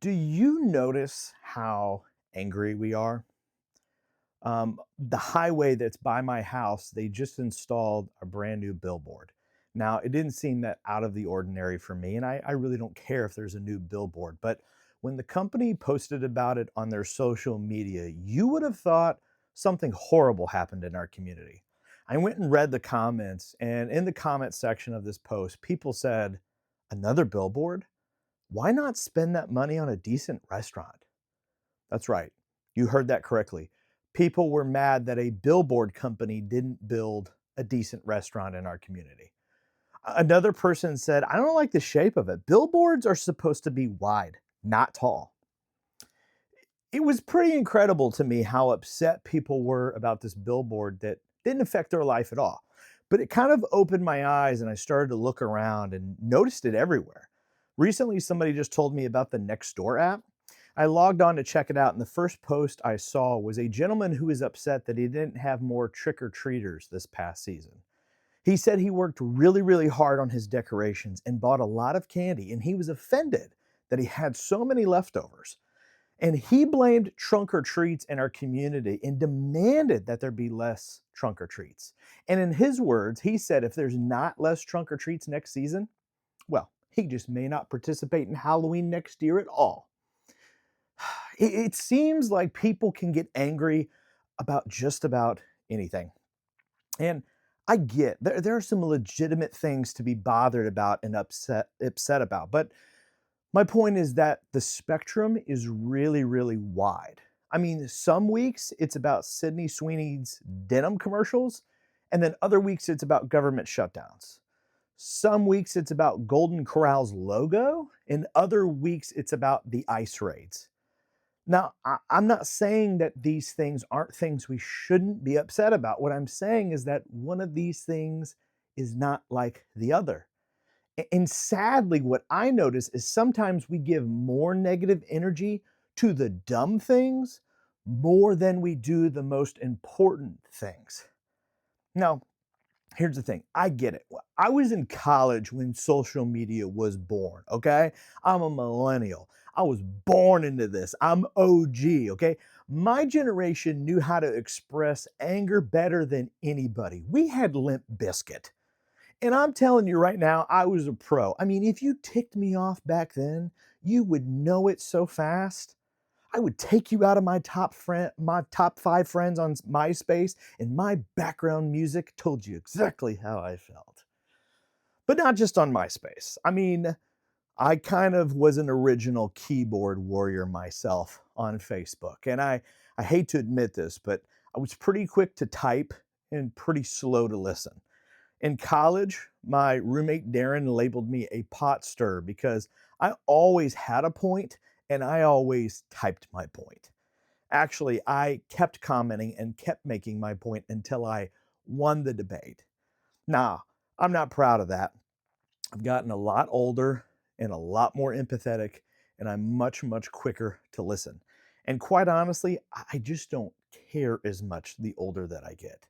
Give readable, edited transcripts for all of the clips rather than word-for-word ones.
Do you notice how angry we are? The highway that's by my house, they just installed a brand new billboard. Now, it didn't seem that out of the ordinary for me, and I really don't care if there's a new billboard. But when the company posted about it on their social media, you would have thought something horrible happened in our community. I went and read the comments, and in the comment section of this post, people said, "Another billboard? Why not spend that money on a decent restaurant?" That's right. You heard that correctly. People were mad that a billboard company didn't build a decent restaurant in our community. Another person said, "I don't like the shape of it. Billboards are supposed to be wide, not tall." It was pretty incredible to me how upset people were about this billboard that didn't affect their life at all. But it kind of opened my eyes and I started to look around and noticed it everywhere. Recently, somebody just told me about the Nextdoor app. I logged on to check it out, and the first post I saw was a gentleman who was upset that he didn't have more trick or treaters this past season. He said he worked really, really hard on his decorations and bought a lot of candy, and he was offended that he had so many leftovers. And he blamed trunk or treats in our community and demanded that there be less trunk or treats. And in his words, he said if there's not less trunk or treats next season, well, he just may not participate in Halloween next year at all. It seems like people can get angry about just about anything. And I get there are some legitimate things to be bothered about and upset about. But my point is that the spectrum is really, really wide. I mean, some weeks it's about Sydney Sweeney's denim commercials, and then other weeks it's about government shutdowns. Some weeks it's about Golden Corral's logo, and other weeks it's about the ice raids. Now, I'm not saying that these things aren't things we shouldn't be upset about. What I'm saying is that one of these things is not like the other. And sadly, what I notice is sometimes we give more negative energy to the dumb things more than we do the most important things. Now, here's the thing. I get it. I was in college when social media was born, okay? I'm a millennial. I was born into this. I'm OG, okay? My generation knew how to express anger better than anybody. We had Limp Bizkit. And I'm telling you right now, I was a pro. I mean, if you ticked me off back then, you would know it so fast. I would take you out of my top 5 friends on MySpace, and my background music told you exactly how I felt. But not just on MySpace. I mean, I kind of was an original keyboard warrior myself on Facebook. And I hate to admit this, but I was pretty quick to type and pretty slow to listen. In college, my roommate Darren labeled me a pot stir because I always had a point and I always typed my point. Actually, I kept commenting and kept making my point until I won the debate. Now, I'm not proud of that. I've gotten a lot older and a lot more empathetic, and I'm much, much quicker to listen. And quite honestly, I just don't care as much the older that I get.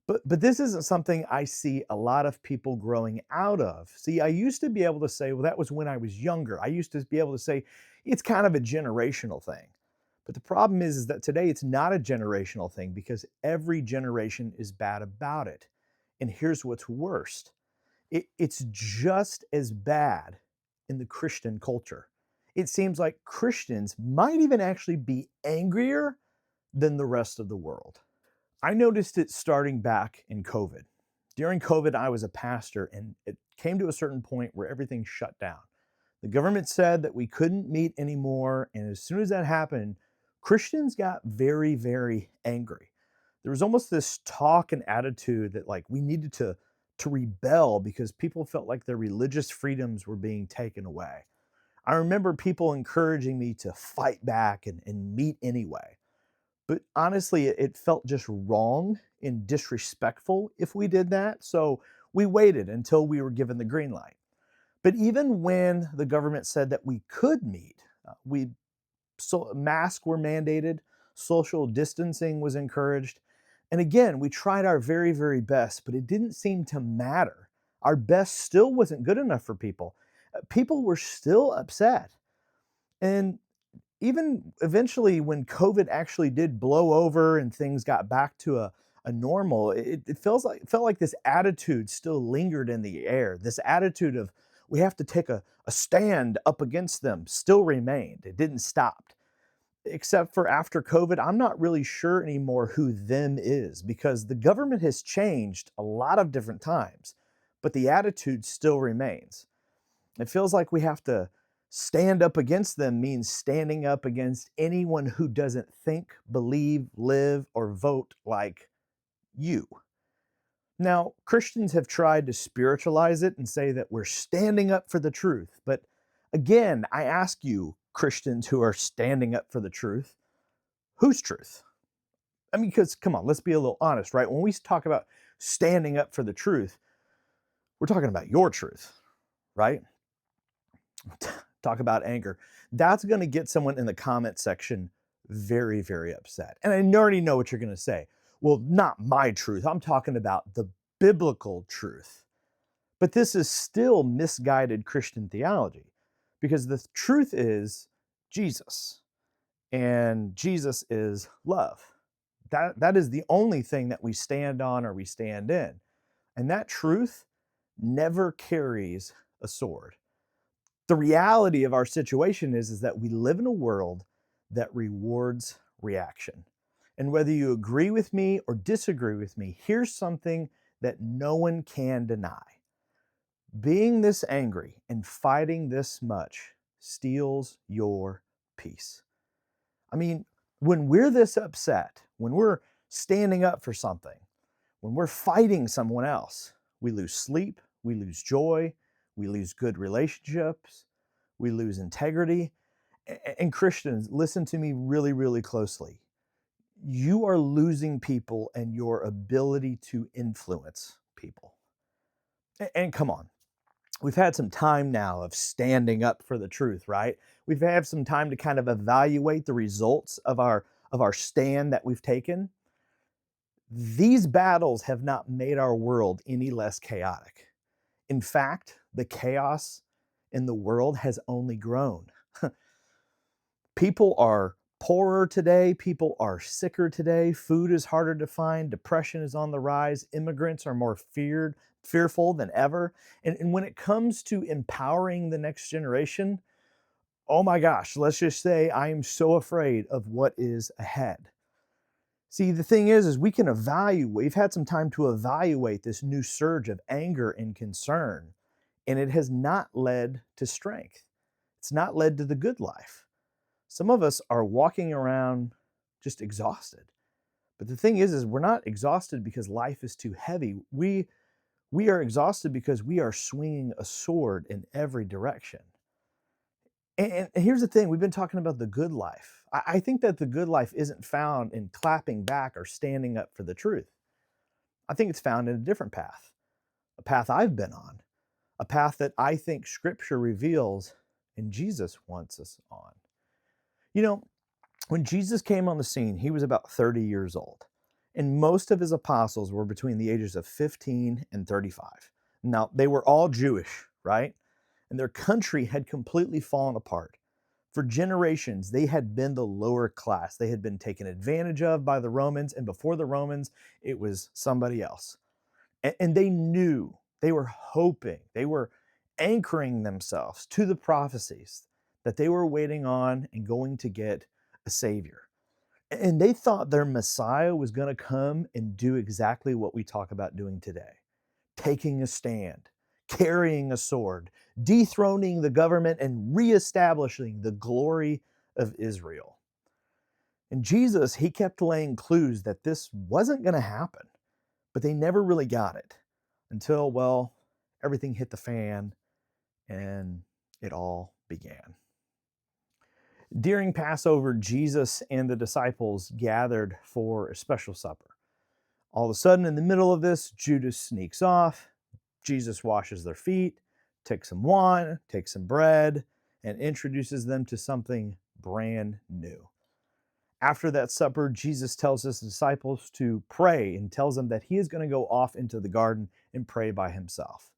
But this isn't something I see a lot of people growing out of. See, I used to be able to say, well, that was when I was younger. I used to be able to say it's kind of a generational thing. But the problem is that today it's not a generational thing because every generation is bad about it. And here's what's worst. It's just as bad in the Christian culture. It seems like Christians might even actually be angrier than the rest of the world. I noticed it starting back in COVID. During COVID, I was a pastor, and it came to a certain point where everything shut down. The government said that we couldn't meet anymore, and as soon as that happened, Christians got very, very angry. There was almost this talk and attitude that like we needed to rebel because people felt like their religious freedoms were being taken away. I remember people encouraging me to fight back and meet anyway. But honestly, it felt just wrong and disrespectful if we did that. So we waited until we were given the green light. But even when the government said that we could meet, masks were mandated, social distancing was encouraged. And again, we tried our very, very best, but it didn't seem to matter. Our best still wasn't good enough for people. People were still upset. And even eventually, when COVID actually did blow over and things got back to a normal, it felt like this attitude still lingered in the air. This attitude of we have to take a stand up against them still remained. It didn't stop. Except for after COVID, I'm not really sure anymore who them is because the government has changed a lot of different times, but the attitude still remains. It feels like we have to stand up against them means standing up against anyone who doesn't think, believe, live, or vote like you. Now, Christians have tried to spiritualize it and say that we're standing up for the truth. But again, I ask you, Christians who are standing up for the truth, whose truth? I mean, because come on, let's be a little honest, right? When we talk about standing up for the truth, we're talking about your truth, right? Talk about anger. That's going to get someone in the comment section very, very upset. And I already know what you're going to say. Well, not my truth. I'm talking about the biblical truth. But this is still misguided Christian theology because the truth is Jesus, and Jesus is love. That is the only thing that we stand on or we stand in. And that truth never carries a sword. The reality of our situation is that we live in a world that rewards reaction. And whether you agree with me or disagree with me, here's something that no one can deny. Being this angry and fighting this much steals your peace. I mean, when we're this upset, when we're standing up for something, when we're fighting someone else, we lose sleep, we lose joy, we lose good relationships, we lose integrity. And Christians, listen to me really, really closely. You are losing people and your ability to influence people. And come on, we've had some time now of standing up for the truth, right? We've had some time to kind of evaluate the results of our stand that we've taken. These battles have not made our world any less chaotic. In fact, the chaos in the world has only grown. People are poorer today. People are sicker today. Food is harder to find. Depression is on the rise. Immigrants are more fearful than ever. And when it comes to empowering the next generation, oh my gosh, let's just say I am so afraid of what is ahead. See, the thing is we can evaluate, we've had some time to evaluate this new surge of anger and concern, and it has not led to strength. It's not led to the good life. Some of us are walking around just exhausted. But the thing is we're not exhausted because life is too heavy. We are exhausted because we are swinging a sword in every direction. And here's the thing, we've been talking about the good life. I think that the good life isn't found in clapping back or standing up for the truth. I think it's found in a different path, a path I've been on, a path that I think Scripture reveals and Jesus wants us on. You know, when Jesus came on the scene, he was about 30 years old, and most of his apostles were between the ages of 15 and 35. Now, they were all Jewish, right? And their country had completely fallen apart. For generations, they had been the lower class. They had been taken advantage of by the Romans, and before the Romans, it was somebody else. And they knew, they were hoping, they were anchoring themselves to the prophecies that they were waiting on and going to get a savior. And they thought their Messiah was going to come and do exactly what we talk about doing today, taking a stand, carrying a sword, dethroning the government, and reestablishing the glory of Israel. And Jesus, he kept laying clues that this wasn't going to happen, but they never really got it until, well, everything hit the fan and it all began. During Passover, Jesus and the disciples gathered for a special supper. All of a sudden, in the middle of this, Judas sneaks off. Jesus washes their feet, takes some wine, takes some bread, and introduces them to something brand new. After that supper, Jesus tells his disciples to pray and tells them that he is going to go off into the garden and pray by himself.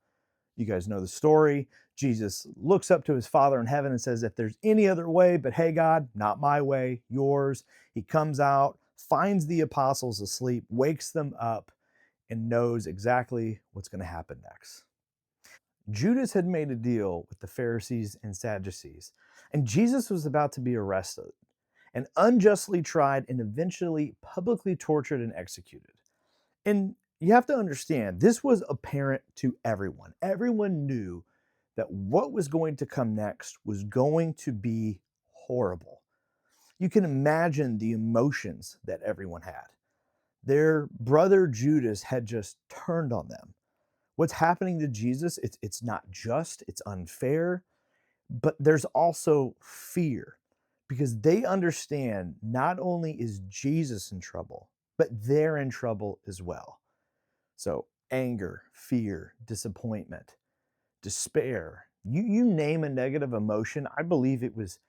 You guys know the story. Jesus looks up to his Father in heaven and says, if there's any other way, but hey, God, not my way, yours. He comes out, finds the apostles asleep, wakes them up, and knows exactly what's going to happen next. Judas had made a deal with the Pharisees and Sadducees, and Jesus was about to be arrested and unjustly tried and eventually publicly tortured and executed. And you have to understand, this was apparent to everyone. Everyone knew that what was going to come next was going to be horrible. You can imagine the emotions that everyone had. Their brother Judas had just turned on them. What's happening to Jesus, it's not just, it's unfair, but there's also fear because they understand not only is Jesus in trouble, but they're in trouble as well. So, anger, fear, disappointment, despair, you name a negative emotion, I believe it was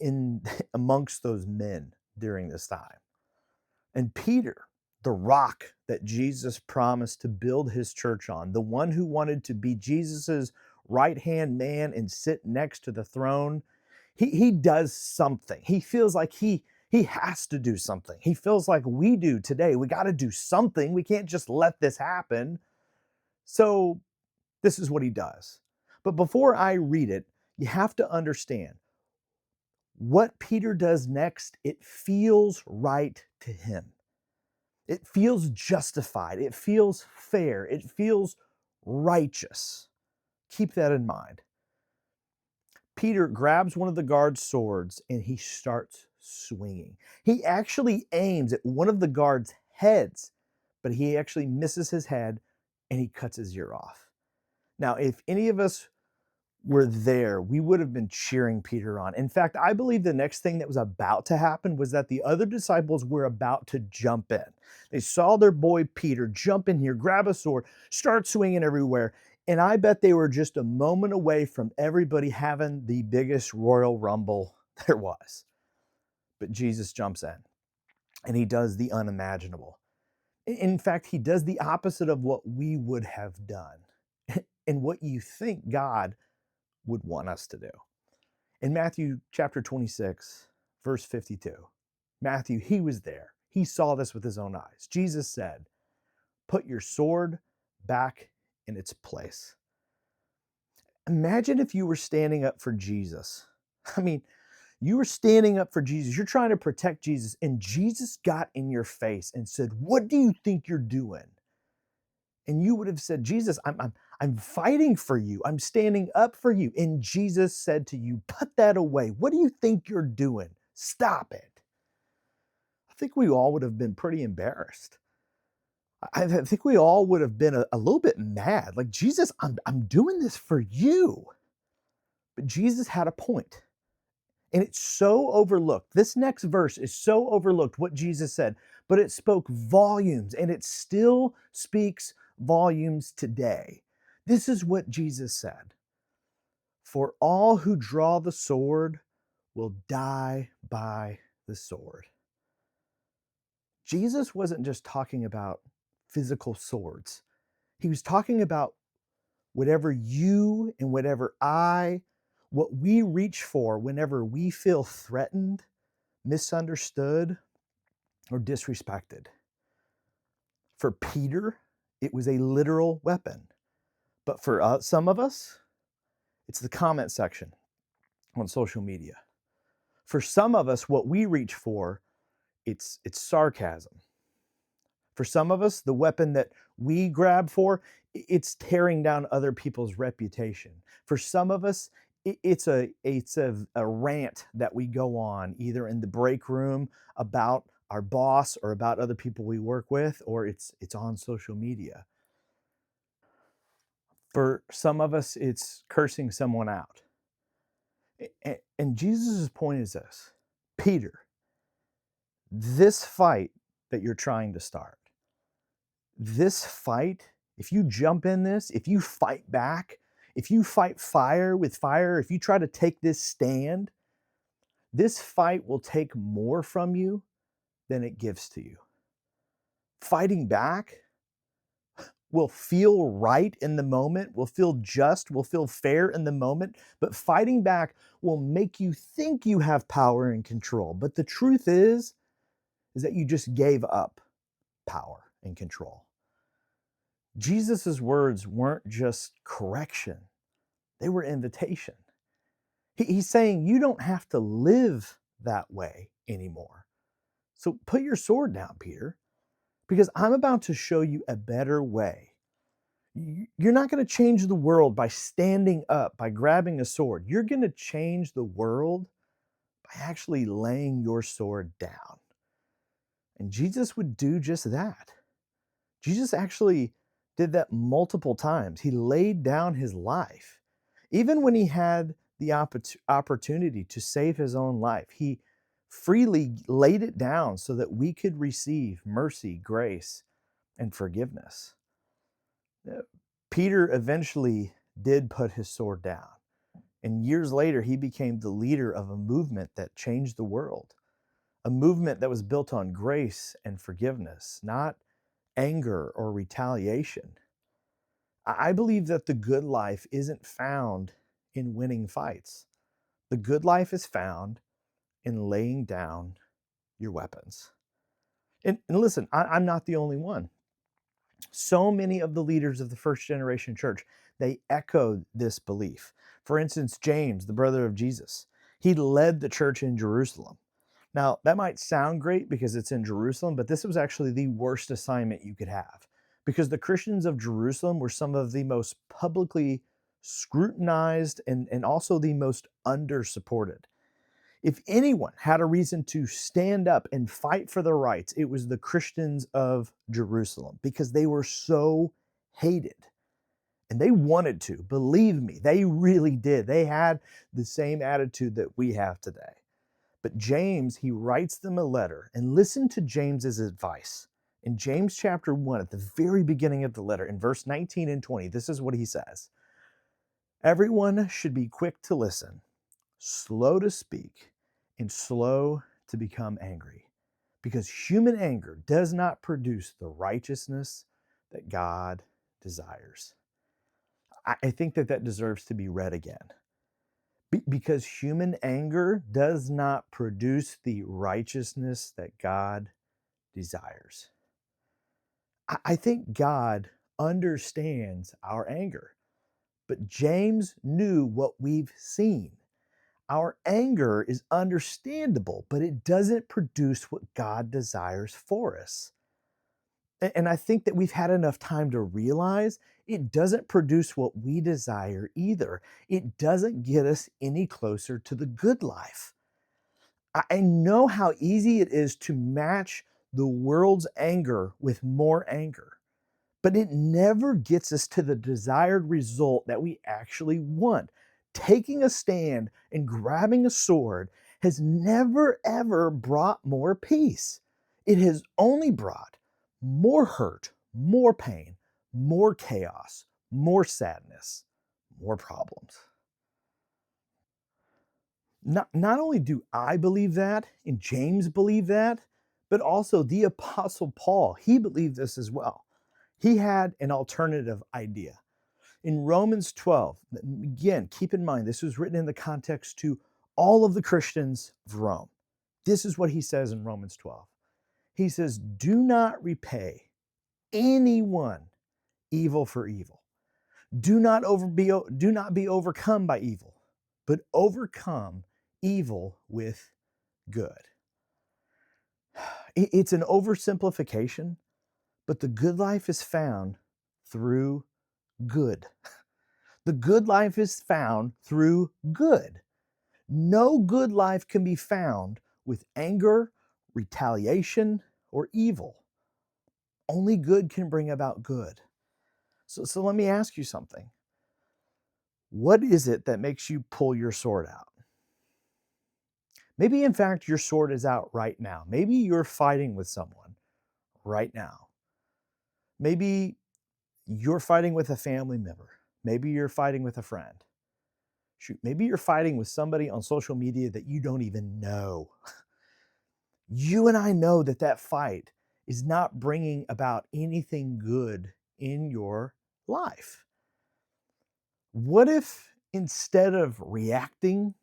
in amongst those men during this time. And Peter, the rock that Jesus promised to build his church on, the one who wanted to be Jesus's right-hand man and sit next to the throne, he does something. He feels like he has to do something. He feels like we do today. We got to do something. We can't just let this happen. So this is what he does. But before I read it, you have to understand what Peter does next. It feels right to him. It feels justified. It feels fair. It feels righteous. Keep that in mind. Peter grabs one of the guard's swords and he starts swinging. He actually aims at one of the guard's heads, but he actually misses his head and he cuts his ear off. Now, if any of us were there, we would have been cheering Peter on. In fact, I believe the next thing that was about to happen was that the other disciples were about to jump in. They saw their boy Peter jump in here, grab a sword, start swinging everywhere. And I bet they were just a moment away from everybody having the biggest Royal Rumble there was. But Jesus jumps in and he does the unimaginable. In fact, he does the opposite of what we would have done and what you think God would want us to do. In Matthew chapter 26, verse 52, Matthew, he was there. He saw this with his own eyes. Jesus said, put your sword back in its place. Imagine if you were standing up for Jesus. I mean, you were standing up for Jesus. You're trying to protect Jesus, and Jesus got in your face and said, what do you think you're doing? And you would have said, Jesus, I'm fighting for you. I'm standing up for you. And Jesus said to you, put that away. What do you think you're doing? Stop it. I think we all would have been pretty embarrassed. I think we all would have been a little bit mad. Like, Jesus, I'm doing this for you. But Jesus had a point. And it's so overlooked. This next verse is so overlooked, what Jesus said, but it spoke volumes and it still speaks volumes today. This is what Jesus said. For all who draw the sword will die by the sword. Jesus wasn't just talking about physical swords. He was talking about whatever you and whatever what we reach for whenever we feel threatened, misunderstood, or disrespected. For Peter, it was a literal weapon. But for some of us, it's the comment section on social media. For some of us, what we reach for, it's sarcasm. For some of us, the weapon that we grab for, it's tearing down other people's reputation. For some of us, it's a rant that we go on either in the break room about our boss or about other people we work with, or it's on social media. For some of us, it's cursing someone out. And Jesus' point is this: Peter, this fight that you're trying to start, this fight, if you jump in this, if you fight back, if you fight fire with fire, if you try to take this stand, this fight will take more from you than it gives to you. Fighting back will feel right in the moment, will feel just, will feel fair in the moment, but fighting back will make you think you have power and control. But the truth is that you just gave up power and control. Jesus' words weren't just correction, they were invitation. He's saying you don't have to live that way anymore. So put your sword down, Peter, because I'm about to show you a better way. You're not going to change the world by standing up, by grabbing a sword. You're going to change the world by actually laying your sword down. And Jesus would do just that. Jesus actually did that multiple times. He laid down his life. Even when he had the opportunity to save his own life, he freely laid it down so that we could receive mercy, grace, and forgiveness. Peter eventually did put his sword down. And years later, he became the leader of a movement that changed the world, a movement that was built on grace and forgiveness, not anger or retaliation. I believe that the good life isn't found in winning fights. The good life is found in laying down your weapons. And listen, I'm not the only one. So many of the leaders of the first generation church, they echoed this belief. For instance, James, the brother of Jesus, he led the church in Jerusalem. Now, that might sound great because it's in Jerusalem, but this was actually the worst assignment you could have because the Christians of Jerusalem were some of the most publicly scrutinized and also the most under supported. If anyone had a reason to stand up and fight for their rights, it was the Christians of Jerusalem because they were so hated. And they wanted to, believe me, they really did. They had the same attitude that we have today. But James, he writes them a letter, and listen to James's advice. In James chapter 1, at the very beginning of the letter, in verse 19 and 20, this is what he says. Everyone should be quick to listen, slow to speak, and slow to become angry, because human anger does not produce the righteousness that God desires. I think that deserves to be read again. Because human anger does not produce the righteousness that God desires. I think God understands our anger, but James knew what we've seen. Our anger is understandable, but it doesn't produce what God desires for us. And I think that we've had enough time to realize it doesn't produce what we desire either. It doesn't get us any closer to the good life. I know how easy it is to match the world's anger with more anger, but it never gets us to the desired result that we actually want. Taking a stand and grabbing a sword has never, ever brought more peace. It has only brought more hurt, more pain, more chaos, more sadness, more problems. Not only do I believe that, and James believed that, but also the Apostle Paul, he believed this as well. He had an alternative idea. In Romans 12, again, keep in mind, this was written in the context to all of the Christians of Rome. This is what he says in Romans 12. He says, do not repay anyone evil for evil. Do not be overcome by evil, but overcome evil with good. It's an oversimplification, but the good life is found through good. The good life is found through good. No good life can be found with anger, retaliation, or evil. Only good can bring about good. So let me ask you something. What is it that makes you pull your sword out? Maybe, in fact, your sword is out right now. Maybe you're fighting with someone right now. Maybe you're fighting with a family member. Maybe you're fighting with a friend. Shoot, maybe you're fighting with somebody on social media that you don't even know. You and I know that fight is not bringing about anything good in your life? What if instead of reacting,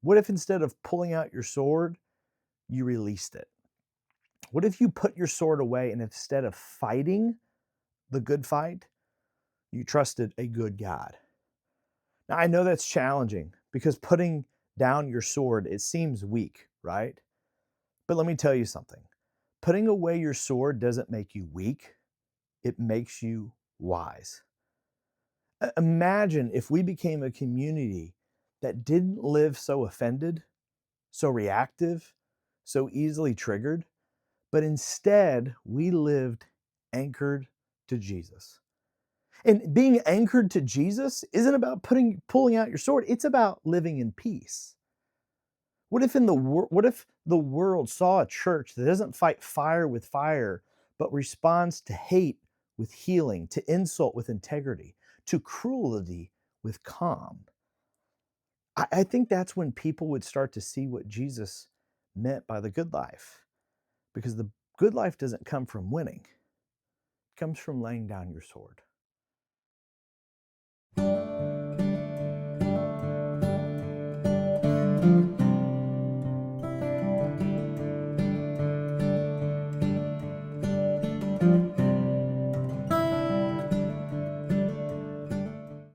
what if instead of pulling out your sword, you released it? What if you put your sword away and instead of fighting the good fight, you trusted a good God? Now, I know that's challenging because putting down your sword, it seems weak, right? But let me tell you something. Putting away your sword doesn't make you weak, it makes you wise. Imagine if we became a community that didn't live so offended, so reactive, so easily triggered, but instead we lived anchored to Jesus. And being anchored to Jesus isn't about pulling out your sword, it's about living in peace. What if the world saw a church that doesn't fight fire with fire, but responds to hate with healing, to insult with integrity, to cruelty with calm? I think that's when people would start to see what Jesus meant by the good life. Because the good life doesn't come from winning, it comes from laying down your sword.